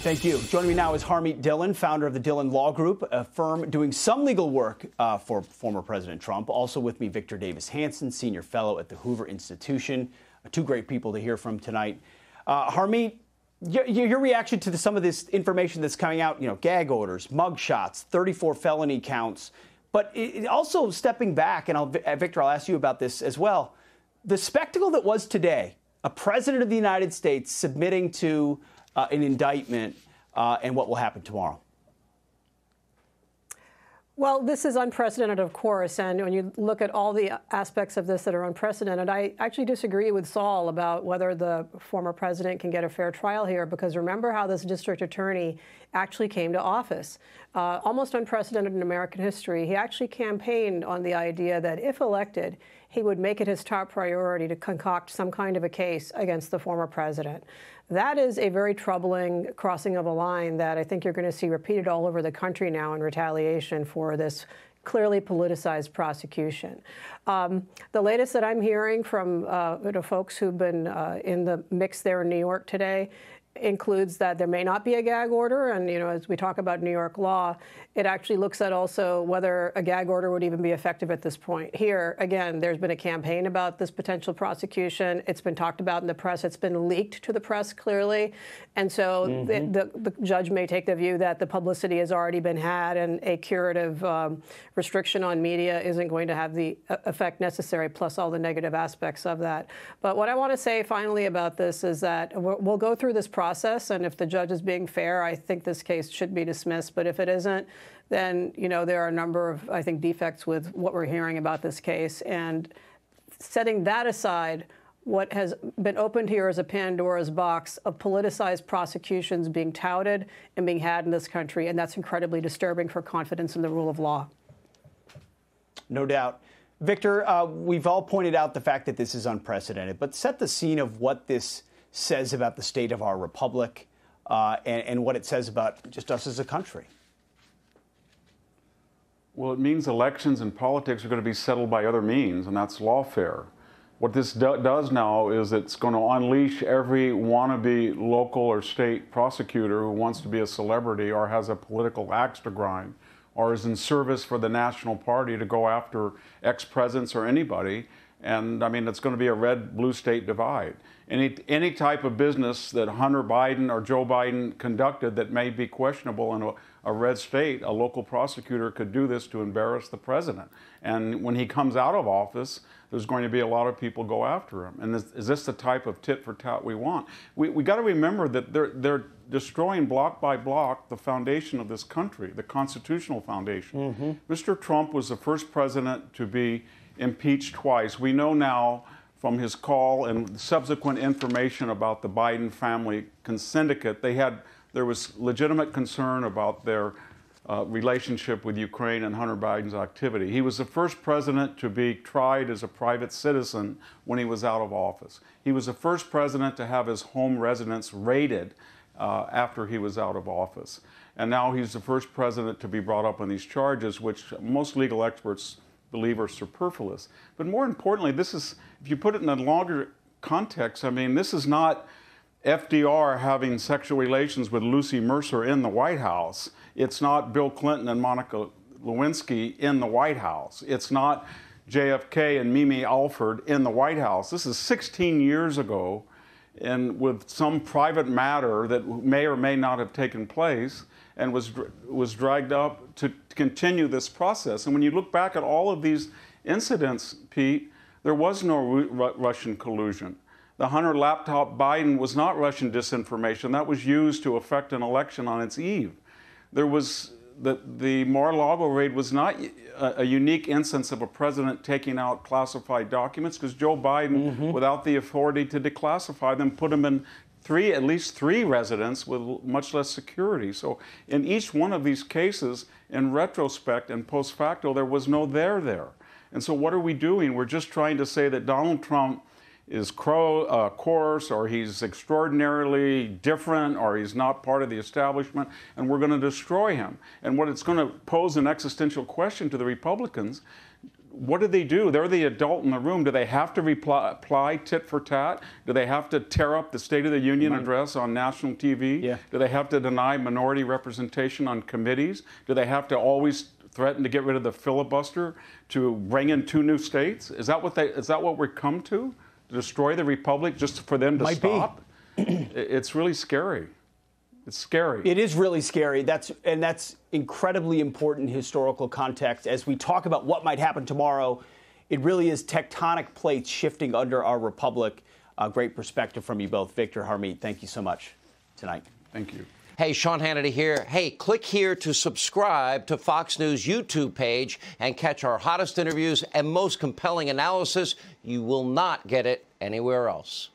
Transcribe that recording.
Thank you. Joining me now is Harmeet Dhillon, founder of the Dhillon Law Group, a firm doing some legal work for former President Trump. Also with me, Victor Davis Hanson, senior fellow at the Hoover Institute. Two great people to hear from tonight. Harmeet, your reaction to some of this information that's coming out, gag orders, mug shots, 34 felony counts, but also stepping back, and Victor, I'll ask you about this as well. The spectacle that was today, a president of the United States submitting to an indictment and what will happen tomorrow. Well, this is unprecedented, of course, and when you look at all the aspects of this that are unprecedented, I actually disagree with Saul about whether the former president can get a fair trial here, because remember how this district attorney actually came to office. Almost unprecedented in American history. He actually campaigned on the idea that if elected, he would make it his top priority to concoct some kind of a case against the former president. That is a very troubling crossing of a line that I think you're going to see repeated all over the country now in retaliation for this clearly politicized prosecution. The latest that I'm hearing from folks who've been in the mix there in New York today includes that there may not be a gag order. And, as we talk about New York law, it actually looks at also whether a gag order would even be effective at this point. Here, again, there's been a campaign about this potential prosecution. It's been talked about in the press. It's been leaked to the press, clearly. And so the judge may take the view that the publicity has already been had and a curative restriction on media isn't going to have the effect necessary, plus all the negative aspects of that. But what I want to say finally about this is that we'll go through this process, and if the judge is being fair, I think this case should be dismissed. But if it isn't, then there are a number of, I think, defects with what we're hearing about this case. And setting that aside, what has been opened here is a Pandora's box of politicized prosecutions being touted and being had in this country, and that's incredibly disturbing for confidence in the rule of law. No doubt. Victor, we've all pointed out the fact that this is unprecedented, but set the scene of what this says about the state of our republic and what it says about just us as a country. Well, it means elections and politics are going to be settled by other means, and that's lawfare. What this does now is it's going to unleash every wannabe local or state prosecutor who wants to be a celebrity or has a political axe to grind or is in service for the national party to go after ex-presidents or anybody. And I mean, it's going to be a red-blue state divide. Any type of business that Hunter Biden or Joe Biden conducted that may be questionable in a red state, a local prosecutor could do this to embarrass the president. And when he comes out of office, there's going to be a lot of people go after him. And is this the type of tit for tat we want? We got to remember that they're destroying block by block the foundation of this country, the constitutional foundation. Mr. Trump was the first president to be impeached twice. We know now from his call and subsequent information about the Biden family syndicate, there was legitimate concern about their relationship with Ukraine and Hunter Biden's activity. He was the first president to be tried as a private citizen when he was out of office. He was the first president to have his home residence raided after he was out of office. And now he's the first president to be brought up on these charges, which most legal experts believe are superfluous. But more importantly, this is, if you put it in a longer context, I mean, this is not FDR having sexual relations with Lucy Mercer in the White House. It's not Bill Clinton and Monica Lewinsky in the White House. It's not JFK and Mimi Alford in the White House. This is 16 years ago, and with some private matter that may or may not have taken place, and was dragged up to continue this process. And when you look back at all of these incidents, Pete, there was no Russian collusion. The Hunter laptop Biden was not Russian disinformation. That was used to affect an election on its eve. There was the Mar-a-Lago raid was not a unique instance of a president taking out classified documents, because Joe Biden, without the authority to declassify them, put them in at least three residents with much less security. So in each one of these cases, in retrospect and post facto, there was no there. And so what are we doing? We're just trying to say that Donald Trump is coarse, or he's extraordinarily different, or he's not part of the establishment, and we're going to destroy him. And what it's going to pose an existential question to the Republicans, what do they do? They're the adult in the room. Do they have to reply tit for tat? Do they have to tear up the State of the Union address on national TV? Yeah. Do they have to deny minority representation on committees? Do they have to always threaten to get rid of the filibuster to bring in 2 new states? Is that what we've come to? To destroy the republic just for them to stop? It's really scary. It's scary. It is really scary. That's incredibly important historical context. As we talk about what might happen tomorrow, it really is tectonic plates shifting under our republic. Great perspective from you both. Victor, Harmeet, thank you so much tonight. Thank you. Hey, Sean Hannity here. Hey, click here to subscribe to Fox News YouTube page and catch our hottest interviews and most compelling analysis. You will not get it anywhere else.